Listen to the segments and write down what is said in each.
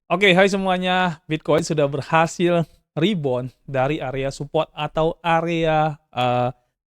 Oke, hai semuanya. Bitcoin sudah berhasil rebound dari area support atau area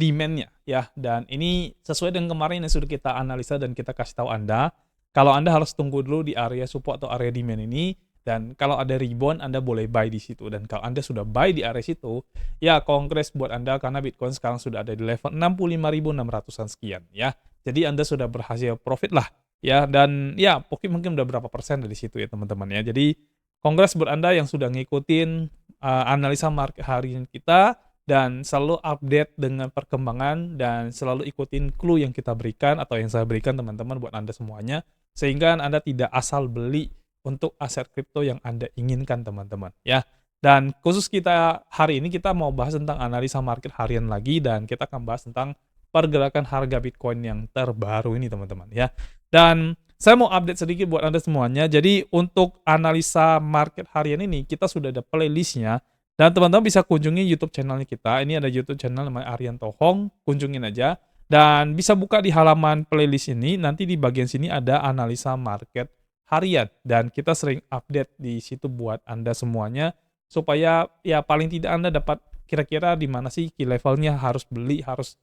demand-nya ya. Dan ini sesuai dengan kemarin yang sudah kita analisa dan kita kasih tahu Anda. Kalau Anda harus tunggu dulu di area support atau area demand ini, dan kalau ada rebound Anda boleh buy di situ. Dan kalau Anda sudah buy di area situ, ya kongres buat Anda karena Bitcoin sekarang sudah ada di level 65.600-an sekian ya. Jadi Anda sudah berhasil profit lah ya, dan ya mungkin udah berapa persen dari situ ya teman-teman ya. Jadi kongres buat Anda yang sudah ngikutin analisa market harian kita dan selalu update dengan perkembangan dan selalu ikutin clue yang kita berikan atau yang saya berikan teman-teman buat Anda semuanya, sehingga Anda tidak asal beli untuk aset kripto yang Anda inginkan teman-teman ya. Dan khusus kita hari ini kita mau bahas tentang analisa market harian lagi, dan kita akan bahas tentang pergerakan harga Bitcoin yang terbaru ini teman-teman ya. Dan saya mau update sedikit buat Anda semuanya. Jadi untuk analisa market harian ini kita sudah ada playlistnya, dan teman-teman bisa kunjungi YouTube channelnya kita. Ini ada YouTube channel namanya Aryan Tohong, kunjungin aja. Dan bisa buka di halaman playlist ini, nanti di bagian sini ada analisa market harian. Dan kita sering update di situ buat Anda semuanya, supaya ya paling tidak Anda dapat kira-kira di mana sih key levelnya, harus beli, harus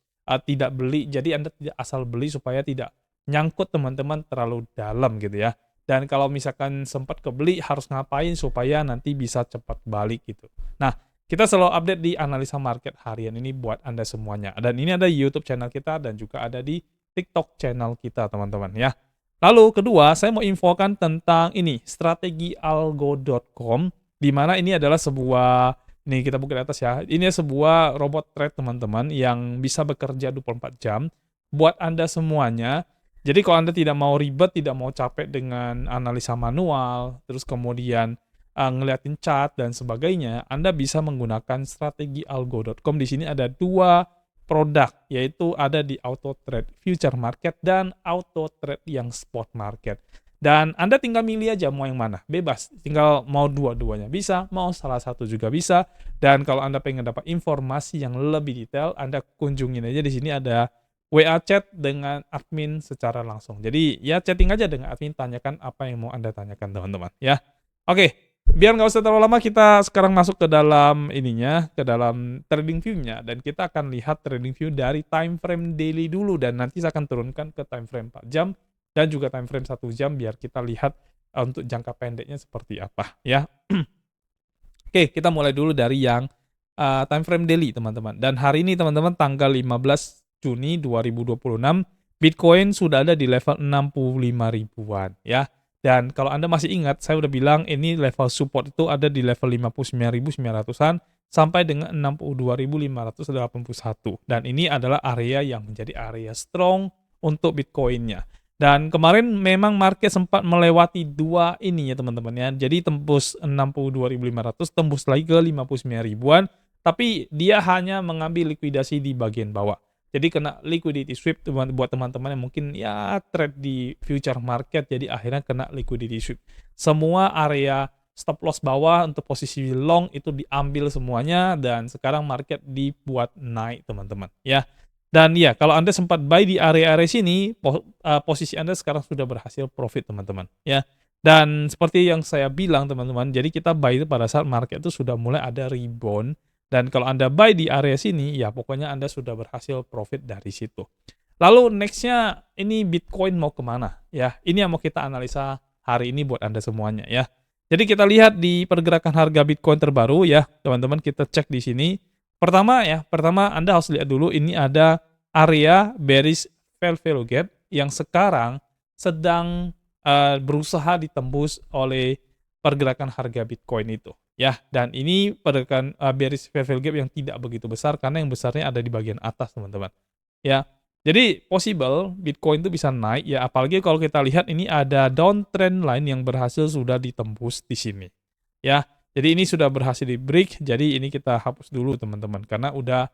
tidak beli. Jadi Anda tidak asal beli supaya tidak nyangkut teman-teman terlalu dalam gitu ya. Dan kalau misalkan sempat kebeli harus ngapain supaya nanti bisa cepat balik gitu. Nah, kita selalu update di analisa market harian ini buat Anda semuanya. Dan ini ada YouTube channel kita dan juga ada di TikTok channel kita teman-teman ya. Lalu kedua, saya mau infokan tentang ini, strategialgo.com, di mana ini adalah sebuah, ini kita buka di atas ya, ini sebuah robot trade teman-teman yang bisa bekerja 24 jam buat Anda semuanya. Jadi kalau Anda tidak mau ribet, tidak mau capek dengan analisa manual, terus kemudian ngeliatin chart dan sebagainya, Anda bisa menggunakan strategialgo.com. Di sini ada dua produk, yaitu ada di auto trade future market dan auto trade yang spot market. Dan Anda tinggal milih aja mau yang mana, bebas. Tinggal mau dua-duanya bisa, mau salah satu juga bisa. Dan kalau Anda pengen dapat informasi yang lebih detail, Anda kunjungin aja di sini ada WA chat dengan admin secara langsung. Jadi ya chatting aja dengan admin, tanyakan apa yang mau Anda tanyakan teman-teman ya. Oke, biar nggak usah terlalu lama kita sekarang masuk ke dalam ininya, ke dalam trading view-nya, dan kita akan lihat trading view dari time frame daily dulu, dan nanti saya akan turunkan ke time frame 4 jam dan juga time frame 1 jam biar kita lihat untuk jangka pendeknya seperti apa ya. Oke, kita mulai dulu dari yang time frame daily teman-teman. Dan hari ini teman-teman tanggal 15 Juni 2026, Bitcoin sudah ada di level 65 ribuan ya. Dan kalau Anda masih ingat, saya udah bilang ini level support itu ada di level 59.900-an sampai dengan 62.581. Dan ini adalah area yang menjadi area strong untuk Bitcoin-nya. Dan kemarin memang market sempat melewati dua ini ya teman-teman ya. Jadi tembus 62.500, tembus lagi ke 59 ribuan, tapi dia hanya mengambil likuidasi di bagian bawah. Jadi kena liquidity sweep buat teman-teman yang mungkin ya trade di future market, jadi akhirnya kena liquidity sweep. Semua area stop loss bawah untuk posisi long itu diambil semuanya, dan sekarang market dibuat naik teman-teman ya. Dan ya, kalau Anda sempat buy di area-area sini, posisi Anda sekarang sudah berhasil profit teman-teman ya. Dan seperti yang saya bilang teman-teman, jadi kita buy itu pada saat market itu sudah mulai ada rebound. Dan kalau Anda buy di area sini, ya pokoknya Anda sudah berhasil profit dari situ. Lalu nextnya ini Bitcoin mau kemana ya? Ini yang mau kita analisa hari ini buat Anda semuanya ya. Jadi kita lihat di pergerakan harga Bitcoin terbaru ya, teman-teman, kita cek di sini. Pertama Anda harus lihat dulu ini ada area bearish fair value gap yang sekarang sedang berusaha ditembus oleh pergerakan harga Bitcoin itu ya. Dan ini pergerakan bearish fair value gap yang tidak begitu besar karena yang besarnya ada di bagian atas teman-teman ya. Jadi possible Bitcoin itu bisa naik ya, apalagi kalau kita lihat ini ada downtrend line yang berhasil sudah ditembus di sini ya. Jadi ini sudah berhasil di break, jadi ini kita hapus dulu teman-teman karena udah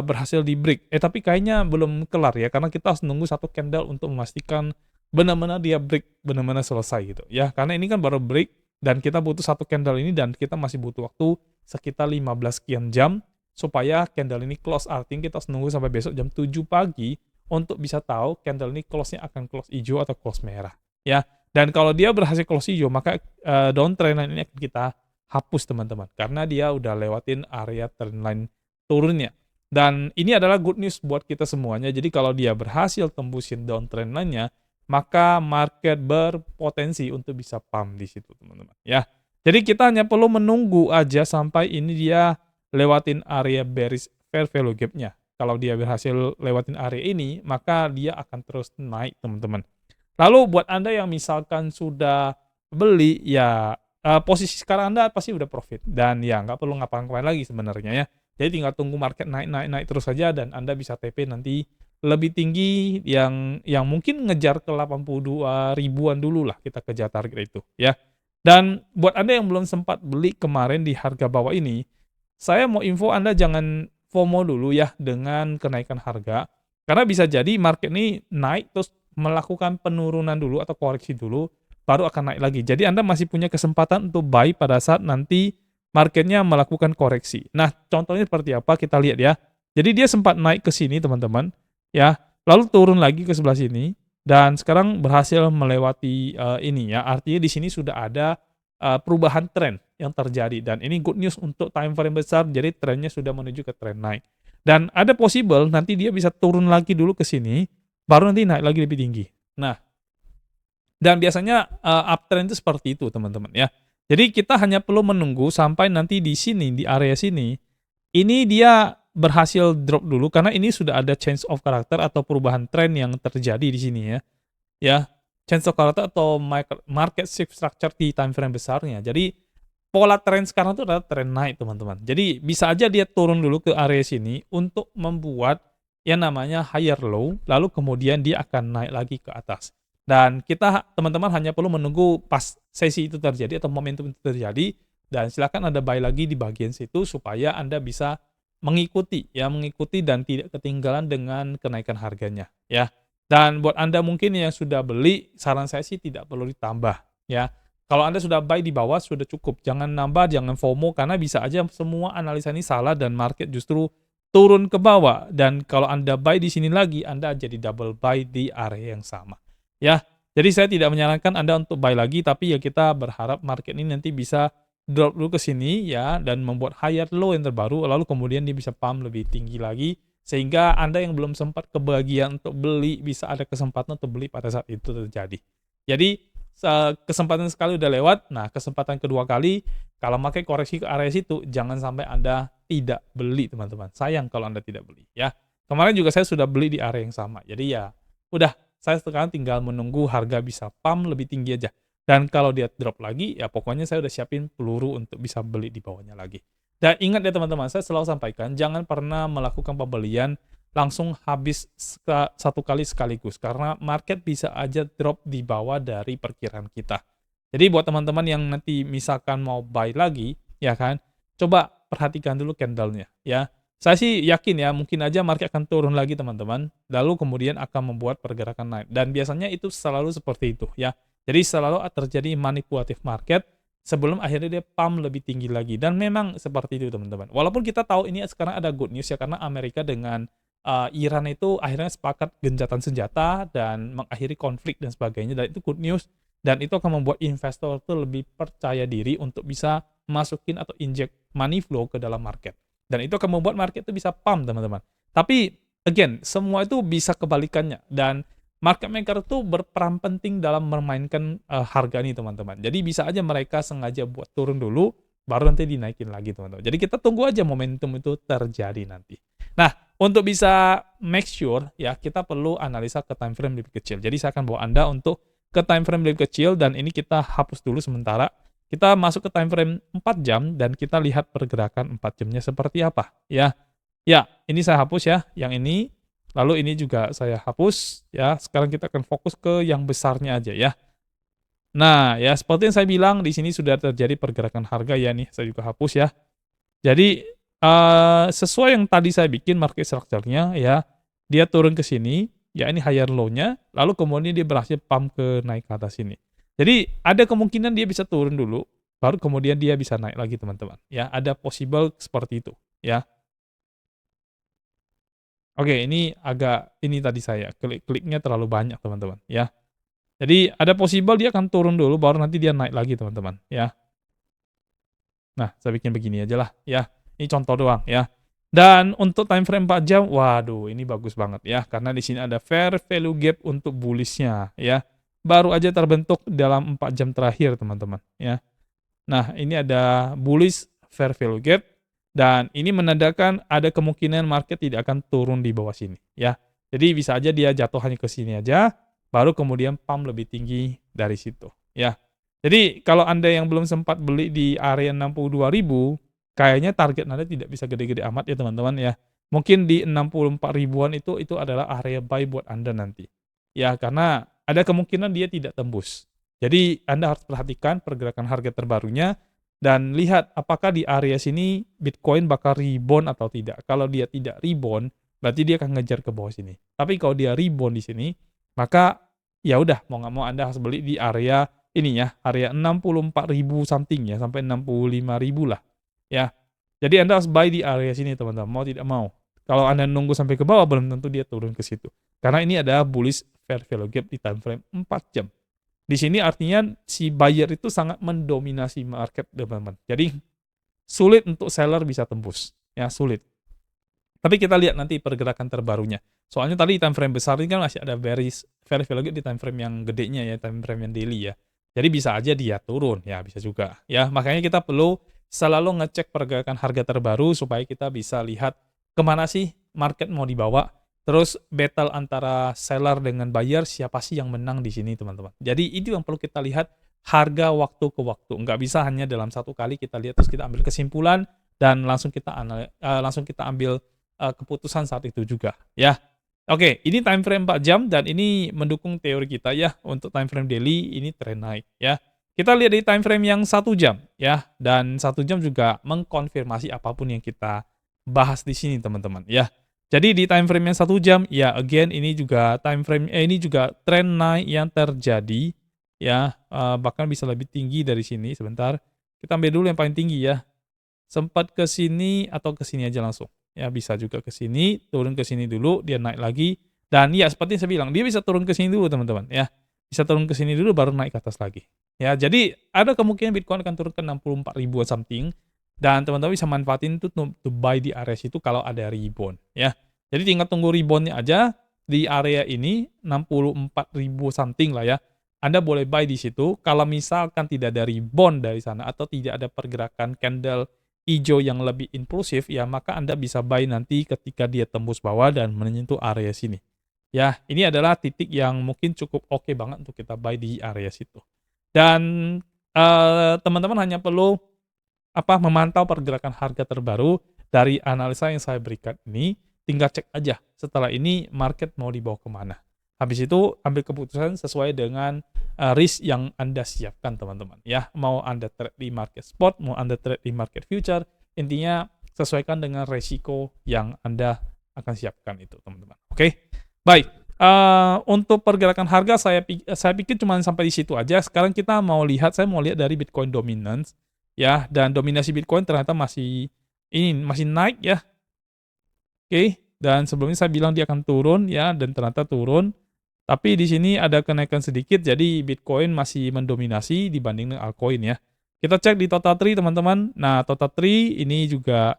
berhasil di break. Tapi kayaknya belum kelar ya, karena kita harus nunggu satu candle untuk memastikan benar-benar dia break, benar-benar selesai gitu ya. Karena ini kan baru break dan kita butuh satu candle ini, dan kita masih butuh waktu sekitar 15 sekian jam supaya candle ini close. Artinya kita harus nunggu sampai besok jam 7 pagi untuk bisa tahu candle ini close-nya akan close hijau atau close merah ya. Dan kalau dia berhasil close hijau, maka downtrend line ini akan kita hapus teman-teman, karena dia udah lewatin area trendline turunnya. Dan ini adalah good news buat kita semuanya. Jadi kalau dia berhasil tembusin downtrend line-nya, maka market berpotensi untuk bisa pump di situ teman-teman ya. Jadi kita hanya perlu menunggu aja sampai ini dia lewatin area bearish fair value gap-nya. Kalau dia berhasil lewatin area ini, maka dia akan terus naik teman-teman. Lalu buat Anda yang misalkan sudah beli, ya posisi sekarang Anda pasti udah profit. Dan ya nggak perlu ngapa-ngapain lagi sebenarnya ya. Jadi tinggal tunggu market naik terus saja dan Anda bisa TP nanti lebih tinggi yang mungkin ngejar ke 82 ribuan dulu lah kita kejar target itu ya. Dan buat Anda yang belum sempat beli kemarin di harga bawah ini, saya mau info Anda jangan FOMO dulu ya dengan kenaikan harga. Karena bisa jadi market ini naik terus melakukan penurunan dulu atau koreksi dulu, baru akan naik lagi. Jadi Anda masih punya kesempatan untuk buy pada saat nanti marketnya melakukan koreksi. Nah, contohnya seperti apa? Kita lihat ya. Jadi dia sempat naik ke sini teman-teman, ya. Lalu turun lagi ke sebelah sini, dan sekarang berhasil melewati ini ya. Artinya di sini sudah ada perubahan tren yang terjadi. Dan ini good news untuk time frame besar, jadi trennya sudah menuju ke tren naik. Dan ada possible nanti dia bisa turun lagi dulu ke sini, baru nanti naik lagi lebih tinggi. Nah, dan biasanya uptrend itu seperti itu teman-teman ya. Jadi kita hanya perlu menunggu sampai nanti di sini, di area sini, ini dia berhasil drop dulu, karena ini sudah ada change of character atau perubahan tren yang terjadi di sini ya. Ya, change of character atau market shift structure di time frame besarnya. Jadi pola tren sekarang itu adalah tren naik teman-teman. Jadi bisa aja dia turun dulu ke area sini untuk membuat yang namanya higher low, lalu kemudian dia akan naik lagi ke atas. Dan kita teman-teman hanya perlu menunggu pas sesi itu terjadi atau momentum itu terjadi, dan silakan Anda buy lagi di bagian situ supaya Anda bisa mengikuti dan tidak ketinggalan dengan kenaikan harganya ya. Dan buat Anda mungkin yang sudah beli, saran saya sih tidak perlu ditambah ya. Kalau Anda sudah buy di bawah sudah cukup, jangan nambah, jangan FOMO, karena bisa aja semua analisa ini salah dan market justru turun ke bawah. Dan kalau Anda buy di sini lagi, Anda jadi double buy di area yang sama ya. Jadi saya tidak menyarankan Anda untuk buy lagi, tapi ya kita berharap market ini nanti bisa drop dulu ke sini ya, dan membuat higher low yang terbaru, lalu kemudian dia bisa pump lebih tinggi lagi, sehingga Anda yang belum sempat kebagian untuk beli bisa ada kesempatan untuk beli pada saat itu terjadi. Jadi kesempatan sekali udah lewat, nah kesempatan kedua kali kalau pakai koreksi ke area situ, jangan sampai Anda tidak beli teman-teman. Sayang kalau Anda tidak beli ya. Kemarin juga saya sudah beli di area yang sama, jadi ya udah, saya sekarang tinggal menunggu harga bisa pump lebih tinggi aja. Dan kalau dia drop lagi, ya pokoknya saya udah siapin peluru untuk bisa beli di bawahnya lagi. Dan ingat ya teman-teman, saya selalu sampaikan, jangan pernah melakukan pembelian langsung habis satu kali sekaligus. Karena market bisa aja drop di bawah dari perkiraan kita. Jadi buat teman-teman yang nanti misalkan mau buy lagi, ya kan, coba perhatikan dulu candle-nya, ya. Saya sih yakin ya, mungkin aja market akan turun lagi teman-teman, lalu kemudian akan membuat pergerakan naik. Dan biasanya itu selalu seperti itu ya. Jadi selalu terjadi manipulatif market sebelum akhirnya dia pump lebih tinggi lagi. Dan memang seperti itu teman-teman. Walaupun kita tahu ini sekarang ada good news ya, karena Amerika dengan Iran itu akhirnya sepakat gencatan senjata dan mengakhiri konflik dan sebagainya. Dan itu good news. Dan itu akan membuat investor itu lebih percaya diri untuk bisa masukin atau inject money flow ke dalam market. Dan itu akan membuat market itu bisa pump teman-teman. Tapi again, semua itu bisa kebalikannya. Dan market maker itu berperan penting dalam memainkan harga ini teman-teman. Jadi bisa aja mereka sengaja buat turun dulu, baru nanti dinaikin lagi teman-teman. Jadi kita tunggu aja momentum itu terjadi nanti. Nah, untuk bisa make sure ya, kita perlu analisa ke time frame lebih kecil. Jadi saya akan bawa Anda untuk ke time frame lebih kecil, dan ini kita hapus dulu sementara. Kita masuk ke time frame 4 jam dan kita lihat pergerakan 4 jamnya seperti apa ya. Ya, ini saya hapus ya, yang ini. Lalu ini juga saya hapus ya. Sekarang kita akan fokus ke yang besarnya aja ya. Nah, ya seperti yang saya bilang di sini sudah terjadi pergerakan harga ya nih. Saya juga hapus ya. Jadi sesuai yang tadi saya bikin market structure-nya ya, dia turun ke sini, ya ini higher low-nya, lalu kemudian dia berhasil pump ke naik ke atas sini. Jadi ada kemungkinan dia bisa turun dulu, baru kemudian dia bisa naik lagi teman-teman. Ya, ada possible seperti itu ya. Oke, ini agak ini tadi saya kliknya terlalu banyak teman-teman ya. Jadi ada possible dia akan turun dulu baru nanti dia naik lagi teman-teman ya. Nah, saya bikin begini aja lah ya. Ini contoh doang ya. Dan untuk time frame 4 jam, waduh ini bagus banget ya. Karena di sini ada fair value gap untuk bullishnya ya. Baru aja terbentuk dalam 4 jam terakhir teman-teman ya. Nah, ini ada bullish fair value gap. Dan ini menandakan ada kemungkinan market tidak akan turun di bawah sini ya. Jadi bisa aja dia jatuh hanya ke sini aja, baru kemudian pump lebih tinggi dari situ ya. Jadi kalau Anda yang belum sempat beli di area 62.000, kayaknya target Anda tidak bisa gede-gede amat ya teman-teman ya. Mungkin di 64 ribuan itu adalah area buy buat Anda nanti. Ya, karena ada kemungkinan dia tidak tembus. Jadi Anda harus perhatikan pergerakan harga terbarunya dan lihat apakah di area sini Bitcoin bakal rebound atau tidak. Kalau dia tidak rebound, berarti dia akan ngejar ke bawah sini. Tapi kalau dia rebound di sini, maka ya udah mau nggak mau Anda harus beli di area ini ya, area 64.000 something ya, sampai 65.000 lah. Ya. Jadi Anda harus buy di area sini teman-teman, mau tidak mau. Kalau Anda nunggu sampai ke bawah belum tentu dia turun ke situ. Karena ini ada bullish fair value gap di time frame 4 jam. Di sini artinya si buyer itu sangat mendominasi market, teman-teman. Jadi sulit untuk seller bisa tembus, ya sulit. Tapi kita lihat nanti pergerakan terbarunya. Soalnya tadi time frame besar ini kan masih ada very value di time frame yang gedenya ya, time frame yang daily ya. Jadi bisa aja dia turun, ya bisa juga. Ya, makanya kita perlu selalu ngecek pergerakan harga terbaru supaya kita bisa lihat kemana sih market mau dibawa. Terus battle antara seller dengan buyer, siapa sih yang menang di sini teman-teman. Jadi itu yang perlu kita lihat harga waktu ke waktu. Nggak bisa hanya dalam satu kali kita lihat terus kita ambil kesimpulan dan langsung kita ambil keputusan saat itu juga ya. Oke, ini time frame 4 jam dan ini mendukung teori kita ya. Untuk time frame daily ini tren naik ya. Kita lihat di time frame yang 1 jam ya, dan 1 jam juga mengkonfirmasi apapun yang kita bahas di sini teman-teman ya. Jadi di time frame yang 1 jam ya, again ini juga time frame ini juga tren naik yang terjadi ya, bahkan bisa lebih tinggi dari sini. Sebentar, kita ambil dulu yang paling tinggi ya. Sempat ke sini atau ke sini aja langsung. Ya, bisa juga ke sini, turun ke sini dulu, dia naik lagi. Dan ya, seperti yang saya bilang, dia bisa turun ke sini dulu, teman-teman, ya. Bisa turun ke sini dulu, baru naik ke atas lagi. Ya, jadi ada kemungkinan Bitcoin akan turun ke 64 ribuan something, dan teman-teman bisa manfaatin itu to buy di area situ kalau ada rebound, ya. Jadi tinggal tunggu reboundnya aja di area ini, 64 ribu something lah ya. Anda boleh buy di situ, kalau misalkan tidak ada rebound dari sana, atau tidak ada pergerakan candle hijau yang lebih impulsif, ya maka Anda bisa buy nanti ketika dia tembus bawah dan menyentuh area sini. Ya, ini adalah titik yang mungkin cukup oke banget untuk kita buy di area situ. Dan teman-teman hanya perlu memantau pergerakan harga terbaru dari analisa yang saya berikan ini, tinggal cek aja setelah ini market mau dibawa kemana. Habis itu ambil keputusan sesuai dengan risk yang Anda siapkan teman-teman ya. Mau Anda trade di market spot, mau Anda trade di market future, intinya sesuaikan dengan resiko yang Anda akan siapkan itu teman-teman. Oke, baik. Untuk pergerakan harga saya pikir cuma sampai di situ aja. Sekarang saya mau lihat dari Bitcoin dominance ya, dan dominasi Bitcoin ternyata masih naik ya. Oke, dan sebelumnya saya bilang dia akan turun ya, dan ternyata turun. Tapi di sini ada kenaikan sedikit, jadi Bitcoin masih mendominasi dibanding dengan altcoin ya. Kita cek di total tree teman-teman. Nah, total tree ini juga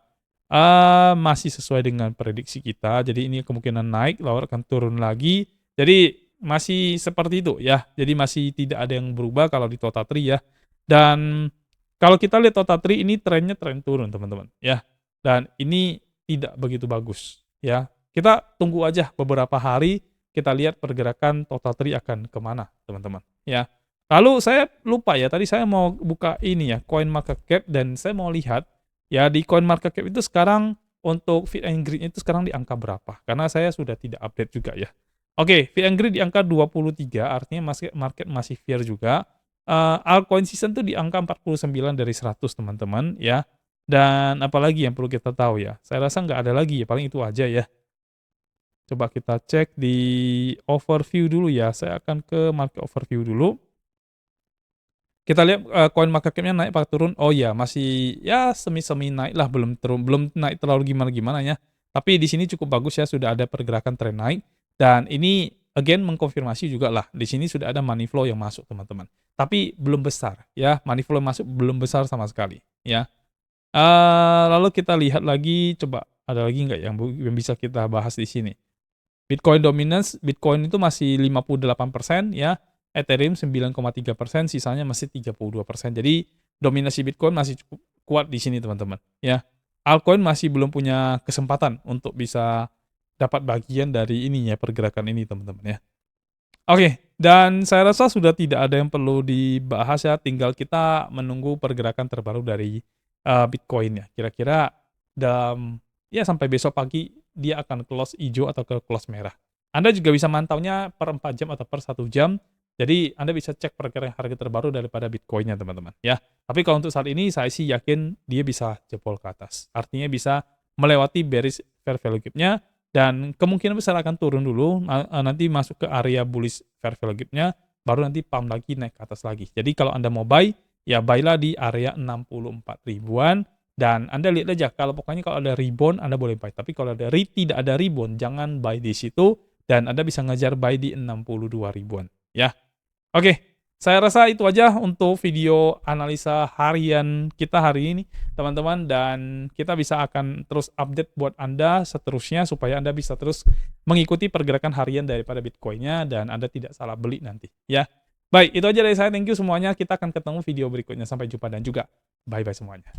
masih sesuai dengan prediksi kita. Jadi ini kemungkinan naik, lalu akan turun lagi. Jadi masih seperti itu ya. Jadi masih tidak ada yang berubah kalau di total tree ya. Dan kalau kita lihat total tree ini trennya tren turun teman-teman ya. Dan ini tidak begitu bagus ya. Kita tunggu aja beberapa hari, kita lihat pergerakan total tree akan kemana teman-teman ya. Lalu saya lupa ya, tadi saya mau buka ini ya, coin market cap, dan saya mau lihat ya di coin market cap itu sekarang untuk Feed and Greed itu sekarang di angka berapa, karena saya sudah tidak update juga ya. Oke, Feed and Greed di angka 23, artinya market masih fair juga. Altcoin season itu di angka 49 dari 100 teman-teman ya. Dan apalagi yang perlu kita tahu ya, saya rasa nggak ada lagi ya, paling itu aja ya. Coba kita cek di overview dulu ya. Saya akan ke market overview dulu. Kita lihat coin market cap-nya naik apa turun. Oh ya, masih ya semi-semi naik lah, belum naik terlalu gimana-gimana ya. Tapi di sini cukup bagus ya, sudah ada pergerakan tren naik. Dan ini again mengkonfirmasi juga lah, di sini sudah ada money flow yang masuk teman-teman. Tapi belum besar ya, money flow yang masuk belum besar sama sekali ya. Lalu kita lihat lagi, coba ada lagi nggak yang bisa kita bahas di sini? Bitcoin dominance, Bitcoin itu masih 58% ya, Ethereum 9,3%, sisanya masih 32%. Jadi dominasi Bitcoin masih cukup kuat di sini teman-teman ya. Altcoin masih belum punya kesempatan untuk bisa dapat bagian dari ini ya, pergerakan ini teman-teman ya. Oke, dan saya rasa sudah tidak ada yang perlu dibahas ya, tinggal kita menunggu pergerakan terbaru dari Bitcoin ya. Kira-kira dalam ya sampai besok pagi dia akan close hijau atau ke close merah. Anda juga bisa mantaunya per 4 jam atau per 1 jam. Jadi Anda bisa cek pergerakan harga terbaru daripada Bitcoin-nya teman-teman ya. Tapi kalau untuk saat ini saya sih yakin dia bisa jebol ke atas. Artinya bisa melewati bearish fair value gap-nya dan kemungkinan besar akan turun dulu, nanti masuk ke area bullish fair value gap-nya, baru nanti pump lagi naik ke atas lagi. Jadi kalau Anda mau buy, ya buy-lah di area 64 ribuan, dan Anda lihat aja, kalau pokoknya kalau ada rebound, Anda boleh buy. Tapi kalau tidak ada rebound, jangan buy di situ, dan Anda bisa ngejar buy di 62 ribuan. Ya, oke. Saya rasa itu aja untuk video analisa harian kita hari ini, teman-teman. Dan kita bisa akan terus update buat Anda seterusnya, supaya Anda bisa terus mengikuti pergerakan harian daripada Bitcoin-nya, dan Anda tidak salah beli nanti. Ya, baik, itu aja dari saya. Thank you semuanya. Kita akan ketemu video berikutnya. Sampai jumpa dan juga bye-bye semuanya.